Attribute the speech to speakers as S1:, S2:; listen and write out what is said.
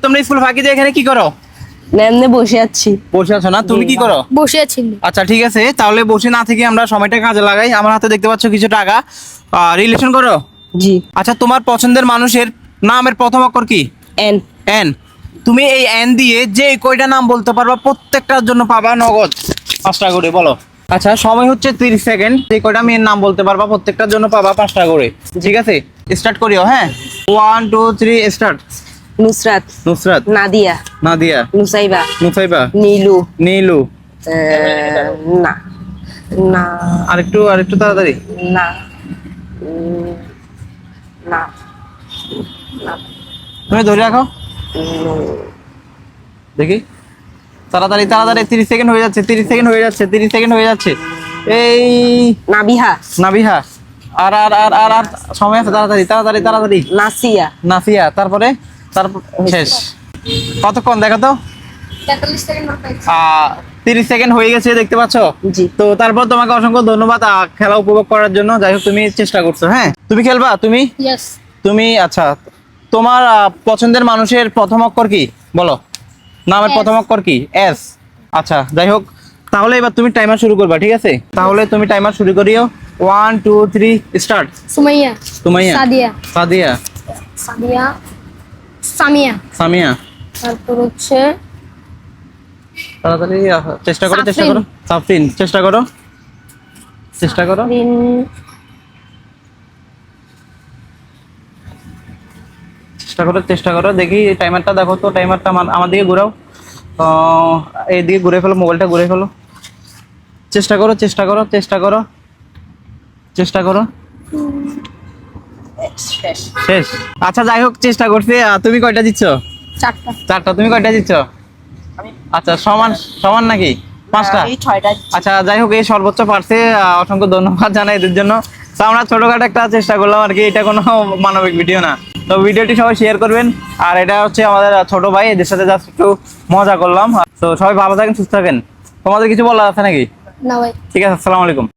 S1: তোমরা স্কুল ফাঁকি দিয়ে এখানে কি করো?
S2: এমনি বসে আছি।
S1: বসে আছো না? তুমি কি করো?
S3: বসে আছি।
S1: আচ্ছা ঠিক আছে, তাহলে বসে না থেকে আমরা সময়টা কাজে লাগাই। আমার হাতে দেখতে পাচ্ছ কিছু টাকা, রিলেশন করো।
S2: জি।
S1: আচ্ছা, তোমার পছন্দের মানুষের নামের প্রথম অক্ষর কি?
S2: এন।
S1: এন। তুমি এই এন দিয়ে যে কয়টা নাম বলতে পারবা প্রত্যেকটার জন্য পাবা নগদ 5 টাকা করে। বলো। আচ্ছা, সময় হচ্ছে 30 সেকেন্ড। যে কয়টা মেয়ের নাম বলতে পারবা প্রত্যেকটার জন্য পাবা 5 টাকা করে। ঠিক আছে, স্টার্ট করিও। হ্যাঁ, 1 2 3 স্টার্ট।
S2: নুসরাত।
S1: নুসরাত।
S2: নাদিয়া।
S1: নাদিয়া।
S2: নুসাইবা।
S1: নুসাইবা।
S2: নীলু।
S1: নীলু।
S2: না না
S1: আরেকটু তাড়াতাড়ি।
S2: না উম, না না
S1: তুমি ধরে রাখো দেখি। তাড়াতাড়ি তাড়াতাড়ি, 30 সেকেন্ড হয়ে যাচ্ছে, 30 সেকেন্ড হয়ে যাচ্ছে, 30 সেকেন্ড হয়ে যাচ্ছে। এই
S2: নাবিহা।
S1: নাবিহা। আর আর আর আর আর সময় আছে, তাড়াতাড়ি তাড়াতাড়ি তাড়াতাড়ি।
S2: নাসিয়া।
S1: নাফিয়া। তারপরে তারপর শেষ। কতক্ষণ দেখো তো?
S3: 43 সেকেন্ড বাকি।
S1: 30 সেকেন্ড হয়ে গেছে, দেখতে পাচ্ছ?
S2: জি।
S1: তো তারপর তোমাকে অসংখ্য ধন্যবাদ খেলা উপভোগ করার জন্য। যাই হোক, তুমি চেষ্টা করছো। হ্যাঁ, তুমি খেলবা?
S3: ইয়েস।
S1: তুমি আচ্ছা, তোমার পছন্দের মানুষের প্রথম অক্ষর কি বলো? নামের
S3: S।
S1: প্রথম অক্ষর কি? এস। আচ্ছা, যাই হোক, তাহলে এবার তুমি টাইমার শুরু করবা। ঠিক আছে, তাহলে তুমি টাইমার শুরু করিও। 1 2 3 স্টার্ট।
S3: সুমাইয়া।
S1: সুমাইয়া।
S3: সাদিয়া।
S1: সাদিয়া।
S3: সাদিয়া। সামিয়া।
S1: সামিয়া।
S3: তারপর হচ্ছে
S1: তাড়াতাড়ি চেষ্টা করো, চেষ্টা
S3: সাফরিন।
S1: করো। সাফরিন। চেষ্টা করো, চেষ্টা করো।
S3: রিন।
S1: চেষ্টা করো, চেষ্টা করো। দেখি টাইমারটা দেখো তো, টাইমারটা আমার দিকে ঘুরাও। এইদিকে ঘুরে ফেলো, মোবাইলটা ঘুরে ফেলো। চেষ্টা করো, চেষ্টা করো, চেষ্টা করো, চেষ্টা করো।
S2: শেষ।
S1: শেষ। আচ্ছা, যাই হোক, চেষ্টা করছি। তুমি কয়টা দিচ্ছ?
S3: 4টা।
S1: 4টা। তুমি কয়টা দিচ্ছ? আচ্ছা, সমান সমান নাকি? 5টা।
S2: এই 6টা।
S1: আচ্ছা, যাই হোক, এই সর্বোচ্চ পারছে। অসংখ্য ধন্যবাদ জানাই এদের জন্য। তো আমরা ছোটখাটো একটা চেষ্টা করলাম আর কি, এটা কোনো মানবিক ভিডিও না। তো ভিডিওটি সবাই শেয়ার করবেন। আর এটা হচ্ছে আমাদের ছোট ভাই, এদের সাথে জাস্ট একটু মজা করলাম। তো সবাই ভালো থাকেন, সুস্থ থাকেন। তোমাদের কিছু বলার আছে নাকি?
S3: না ভাই।
S1: ঠিক আছে, আসসালামু আলাইকুম।